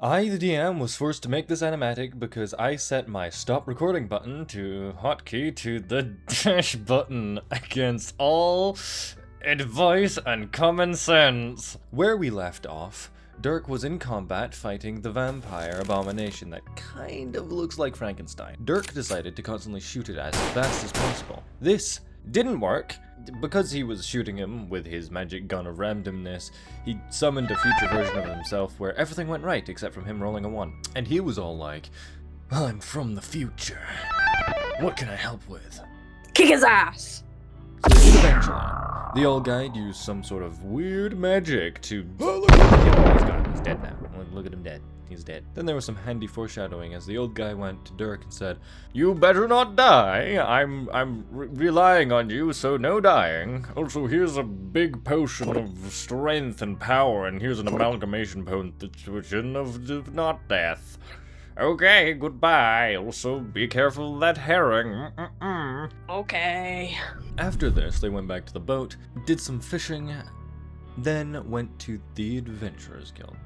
I, the DM, was forced to make this animatic because I set my stop recording button to hotkey to the dash button against all advice and common sense. Where we left off, Dirk was in combat fighting the vampire abomination that kind of looks like Frankenstein. Dirk decided to constantly shoot it as fast as possible. This didn't work. Because he was shooting him with his magic gun of randomness, he summoned a future version of himself where everything went right except from him rolling a 1. And he was all like, I'm from the future. What can I help with? Kick his ass! Eventually, the old guy used some sort of weird magic to... Oh, look at him! He's gone. He's dead now. Look at him dead. He's dead. Then there was some handy foreshadowing as the old guy went to Dirk and said, You better not die. I'm relying on you, so no dying. Also, here's a big potion of strength and power, and here's an amalgamation potion of not death. Okay, goodbye. Also, be careful of that herring. Okay. After this, they went back to the boat, did some fishing, then went to the Adventurers Guild.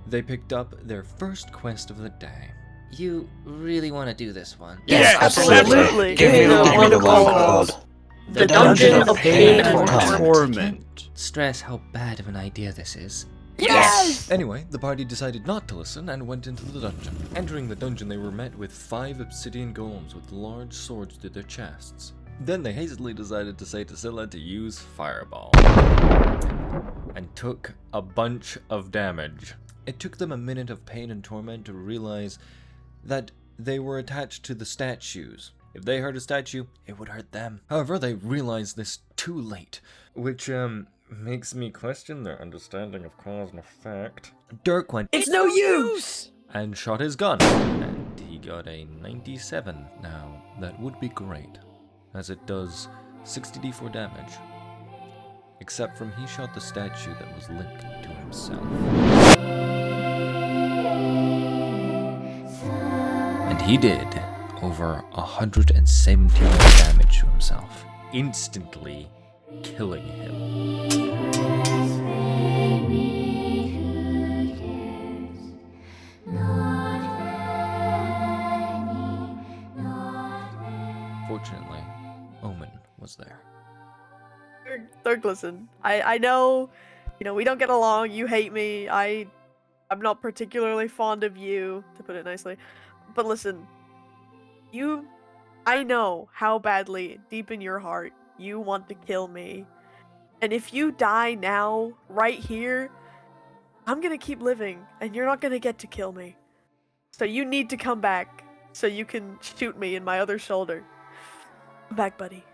They picked up their first quest of the day. You really want to do this one? Yes, absolutely. Give me the one called The Dungeon of Pain and Torment. Stress how bad of an idea this is. Yes! Anyway, the party decided not to listen and went into the dungeon. Entering the dungeon, they were met with 5 obsidian golems with large swords to their chests. Then they hastily decided to say to Scylla to use Fireball. And took a bunch of damage. It took them a minute of pain and torment to realize that they were attached to the statues. If they hurt a statue, it would hurt them. However, they realized this too late, which makes me question their understanding of cause and effect. Dirk went, It's no use! and shot his gun, and he got a 97. Now, that would be great, as it does 60d4 damage. Except from he shot the statue that was linked to himself. And he did over 170 damage to himself, instantly killing him. Fortunately, Omen was there. Dirk, listen. I know, we don't get along. You hate me. I'm not particularly fond of you, to put it nicely. But listen, I know how badly, deep in your heart, you want to kill me. And if you die now, right here, I'm gonna keep living, and you're not gonna get to kill me. So you need to come back, so you can shoot me in my other shoulder. Come back, buddy.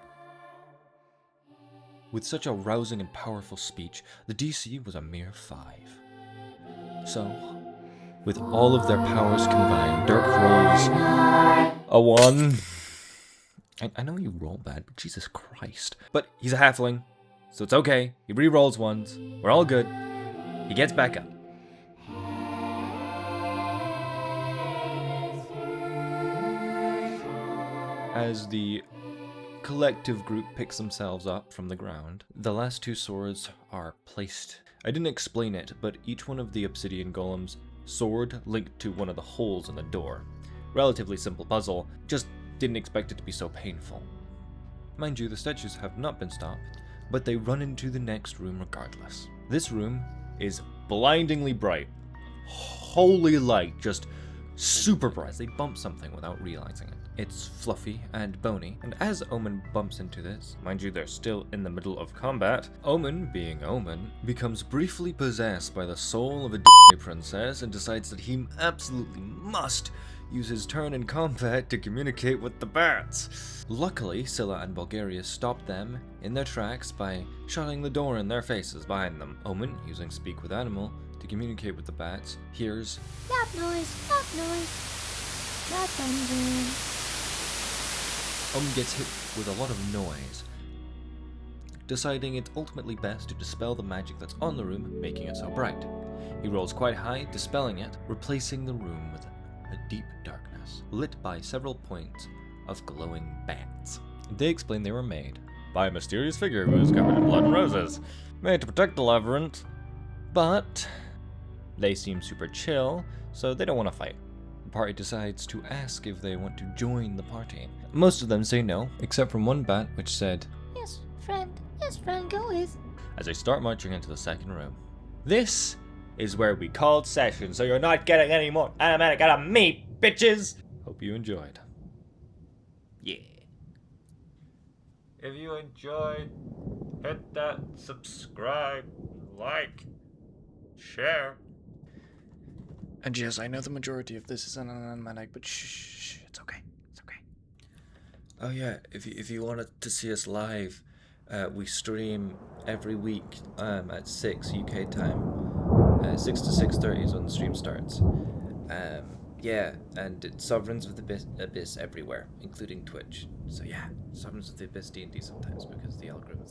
With such a rousing and powerful speech, the DC was a mere 5. So, with all of their powers combined, Dirk rolls a 1. I know you roll bad, but Jesus Christ. But he's a halfling, so it's okay. He re-rolls ones. We're all good. He gets back up. As the collective group picks themselves up from the ground, the last 2 swords are placed. I didn't explain it, but each one of the obsidian golems' sword linked to one of the holes in the door. Relatively simple puzzle, just didn't expect it to be so painful. Mind you, the statues have not been stopped, but they run into the next room regardless. This room is blindingly bright. Holy light, just super bright. They bump something without realizing it. It's fluffy and bony, and as Omen bumps into this, mind you they're still in the middle of combat, Omen, being Omen, becomes briefly possessed by the soul of a Disney princess and decides that he absolutely must use his turn in combat to communicate with the bats. Luckily, Scylla and Bulgaria stopped them in their tracks by shutting the door in their faces behind them. Omen, using Speak with Animal to communicate with the bats, hears Lap noise, lap dungeon. Omen gets hit with a lot of noise, deciding it's ultimately best to dispel the magic that's on the room, making it so bright. He rolls quite high, dispelling it, replacing the room with a deep darkness, lit by several points of glowing bats. They explain they were made by a mysterious figure who is covered in blood and roses, made to protect the labyrinth, but They seem super chill, so they don't want to fight. The party decides to ask if they want to join the party. Most of them say no, except from one bat which said, Yes, friend. Yes, friend, go with. as they start marching into the second room. This is where we called session, so you're not getting any more animatic out of me, bitches! Hope you enjoyed. Yeah. If you enjoyed, hit that subscribe, like, share. And yes, I know the majority of this is an animatic, but shh, it's okay. It's okay. Oh yeah, if you wanted to see us live, we stream every week at 6 UK time. 6 to 6:30 is when the stream starts. Yeah, and it's Sovereigns of the Abyss everywhere, including Twitch. So yeah, Sovereigns of the Abyss D&D sometimes because the algorithm